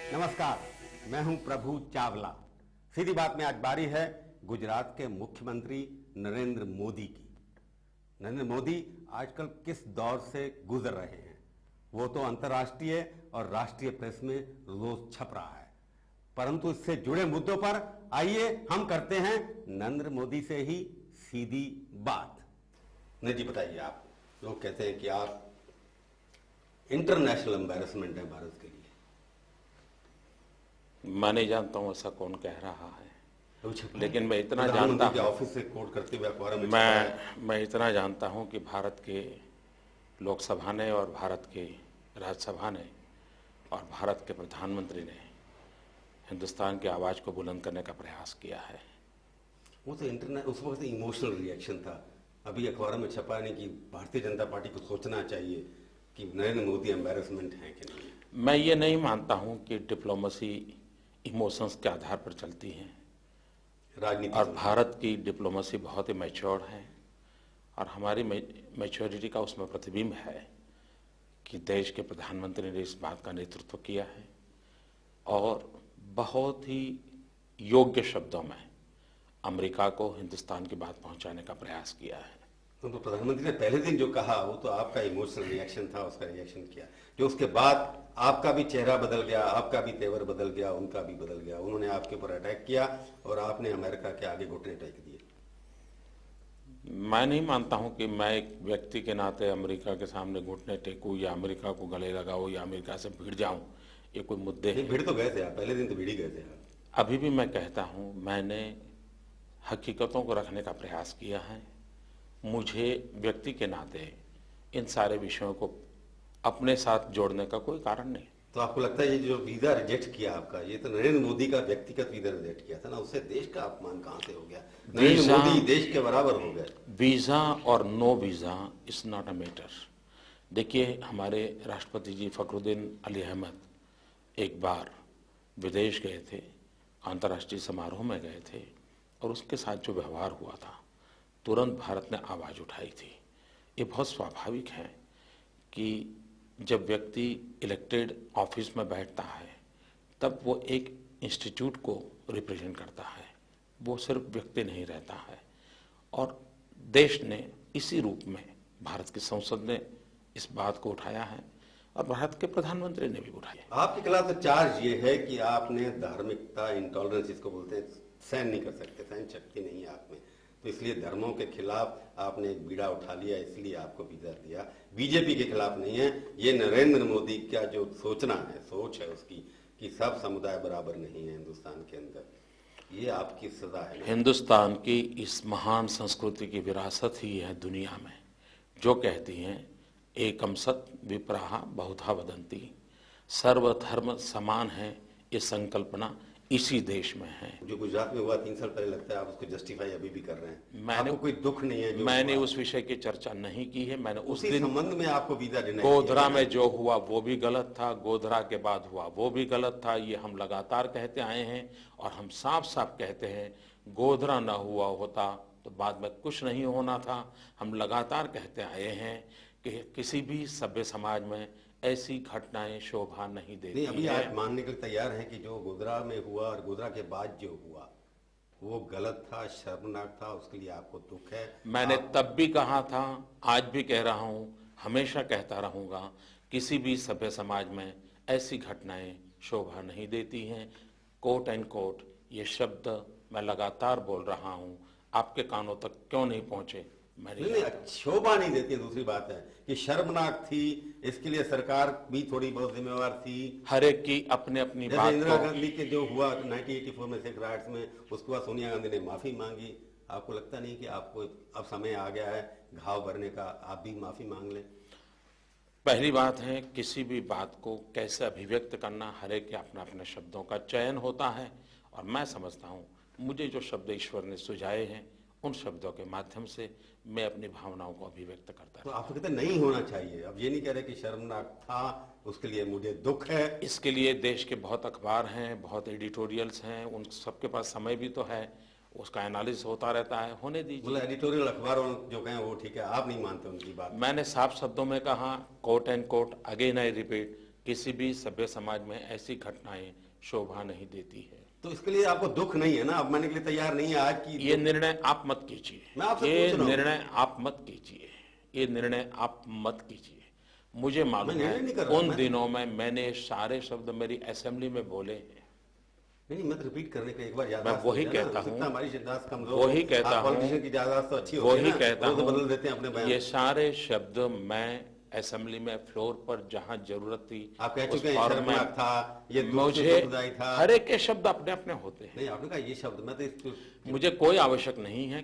नमस्कार, मैं हूं प्रभु चावला। सीधी बात में आज बारी है गुजरात के मुख्यमंत्री नरेंद्र मोदी की। नरेंद्र मोदी आजकल किस दौर से गुजर रहे हैं वो तो अंतर्राष्ट्रीय और राष्ट्रीय प्रेस में रोज छप रहा है, परंतु इससे जुड़े मुद्दों पर आइए हम करते हैं नरेंद्र मोदी से ही सीधी बात। नहीं जी, बताइए, आप लोग कहते हैं कि आप इंटरनेशनल एम्बैरेसमेंट है भारत के लिए। मैं नहीं जानता हूँ ऐसा कौन कह रहा है, लेकिन मैं इतना जानता जानता हूँ ऑफिस से कोट करते हुए अखबार में मैं इतना जानता हूँ कि भारत के लोकसभा ने और भारत की राज्यसभा ने और भारत के प्रधानमंत्री ने हिंदुस्तान की आवाज़ को बुलंद करने का प्रयास किया है। वो तो इंटरनेट उस वक्त इमोशनल रिएक्शन था। अभी अखबारों में छपा नहीं कि भारतीय जनता पार्टी को सोचना चाहिए कि नरेंद्र मोदी एम्बैरेसमेंट है कि नहीं। मैं ये नहीं मानता हूँ कि डिप्लोमेसी इमोशंस के आधार पर चलती है, राजनीति और भारत की डिप्लोमेसी बहुत ही मैच्योर है और हमारी मैच्योरिटी का उसमें प्रतिबिंब है कि देश के प्रधानमंत्री ने इस बात का नेतृत्व किया है और बहुत ही योग्य शब्दों में अमेरिका को हिंदुस्तान की बात पहुंचाने का प्रयास किया है। तो प्रधानमंत्री ने पहले दिन जो कहा वो तो आपका इमोशनल रिएक्शन था, उसका रिएक्शन किया, जो उसके बाद आपका भी चेहरा बदल गया, आपका भी तेवर बदल गया, उनका भी बदल गया। उन्होंने आपके ऊपर अटैक किया और आपने अमेरिका के आगे घुटने टेक दिए। मैं नहीं मानता हूं कि मैं एक व्यक्ति के नाते अमेरिका के सामने घुटने टेकूं या अमेरिका को गले लगाऊं या अमेरिका से भिड़ जाऊं, ये कोई मुद्दे हैं। भिड़ तो गए थे आप, पहले दिन तो भिड़ ही गए थे आप। अभी भी मैं कहता हूं, मैंने हकीकतों को रखने का प्रयास किया है। मुझे व्यक्ति के नाते इन सारे विषयों को अपने साथ जोड़ने का कोई कारण नहीं। तो आपको लगता है ये जो वीजा रिजेक्ट किया आपका, ये तो नरेंद्र मोदी का व्यक्तिगत वीजा रिजेक्ट किया था ना, उससे देश का अपमान कहां से हो गया? नरेंद्र मोदी देश के बराबर हो गए। वीजा और no visa is not a matter. देखिए, हमारे राष्ट्रपति जी फखरुद्दीन अली अहमद एक बार विदेश गए थे, अंतर्राष्ट्रीय समारोह में गए थे, और उसके साथ जो व्यवहार हुआ था तुरंत भारत ने आवाज़ उठाई थी। ये बहुत स्वाभाविक है कि जब व्यक्ति इलेक्टेड ऑफिस में बैठता है तब वो एक इंस्टीट्यूट को रिप्रेजेंट करता है, वो सिर्फ व्यक्ति नहीं रहता है। और देश ने इसी रूप में, भारत की संसद ने इस बात को उठाया है और भारत के प्रधानमंत्री ने भी उठाया। आपके खिलाफ तो चार्ज ये है कि आपने धार्मिकता, इंटॉलरेंस इसको बोलते हैं, सहन नहीं कर सकते, सहन शक्ति नहीं है आप में, तो इसलिए धर्मों के खिलाफ आपने एक बीड़ा उठा लिया, इसलिए आपको वीजा दिया। बीजेपी के खिलाफ नहीं है। ये नरेंद्र मोदी का जो सोचना है, सोच है उसकी कि सब समुदाय बराबर नहीं है हिंदुस्तान के अंदर, ये आपकी सजा है। हिंदुस्तान की इस महान संस्कृति की विरासत ही है दुनिया में, जो कहती हैं एकम सत विप्राह बहुधा वदंती, सर्वधर्म समान है, ये संकल्पना इसी देश में है। जो गुजरात में हुआ 3 साल पहले, लगता है आप उसको जस्टिफाई अभी भी कर रहे हैं। आपको कोई दुख नहीं है? मैंने उस विषय की चर्चा नहीं की है। मैंने उस दिन संबंध में आपको वीजा देना, गोधरा में जो हुआ वो भी गलत था, गोधरा के बाद हुआ वो भी गलत था। ये हम लगातार कहते आए हैं और हम साफ साफ कहते हैं, गोधरा ना हुआ होता तो बाद में कुछ नहीं होना था। हम लगातार कहते आए हैं कि किसी भी सभ्य समाज में ऐसी घटनाएं शोभा नहीं देती। अभी आप मानने के लिए तैयार हैं कि जो गोधरा में हुआ और गोधरा के बाद जो हुआ वो गलत था, शर्मनाक था, उसके लिए आपको दुख है? मैंने तब भी कहा था, आज भी कह रहा हूं, हमेशा कहता रहूंगा, किसी भी सभ्य समाज में ऐसी घटनाएं शोभा नहीं देती हैं। कोट एंड कोट ये शब्द मैं लगातार बोल रहा हूं, आपके कानों तक क्यों नहीं पहुंचे नहीं, शोभा नहीं देती। दूसरी बात है कि शर्मनाक थी, इसके लिए सरकार भी थोड़ी बहुत जिम्मेवार थी। हर एक की अपने अपनी बात। इंदिरा गांधी के जो हुआ 1984 में सिख राइट्स में, उसके बाद सोनिया गांधी ने माफी मांगी। आपको लगता नहीं कि आपको अब समय आ गया है घाव भरने का, आप भी माफी मांग लें? पहली बात है, किसी भी बात को कैसे अभिव्यक्त करना, हर एक के अपना अपने शब्दों का चयन होता है, और मैं समझता हूँ मुझे जो शब्द ईश्वर ने सुझाए हैं उन शब्दों के माध्यम से मैं अपनी भावनाओं को अभिव्यक्त करता तो आप कहते नहीं होना चाहिए। अब ये नहीं कह रहे कि शर्मनाक था, उसके लिए मुझे दुख है। इसके लिए देश के बहुत अखबार हैं, बहुत एडिटोरियल्स हैं, उन सबके पास समय भी तो है, उसका एनालिसिस होता रहता है, होने दीजिए। एडिटोरियल अखबारों जो कहें वो ठीक है, आप नहीं मानते उनकी बात? मैंने साफ शब्दों में कहा, quote and quote, again I repeat, किसी भी सभ्य समाज में ऐसी घटनाएं शोभा नहीं देती है। तो इसके लिए आपको दुख नहीं है ना, अब मानने के लिए तैयार नहीं है आज की? ये निर्णय आप मत कीजिए, मैं आपसे ये पूछ रहा हूं। निर्णय आप मत कीजिए, ये निर्णय आप मत कीजिए। मुझे मालूम निर्णय है नहीं कर रहा, उन दिनों में मैंने सारे शब्द मेरी असेंबली में बोले हैं। नहीं, मैं तो रिपीट करने का एक बार याद मैं वही कहता हूं, हमारी याददाश्त कमजोर वही हो। कहता आप हूं, पॉलिटिशियन की याददाश्त तो अच्छी होती है वही ना, कहता रोज हूं, बदल देते हैं अपने बयान। ये सारे शब्द मैं असेंबली में फ्लोर पर जहां जरूरत थी आप कह उस चुके हैं, फॉर्म में शर्मनाक था, ये मुझे दुखदायी था। हर एक के शब्द अपने अपने होते हैं। नहीं, आपने कहा ये शब्द, मैं तो मुझे कोई आवश्यक नहीं है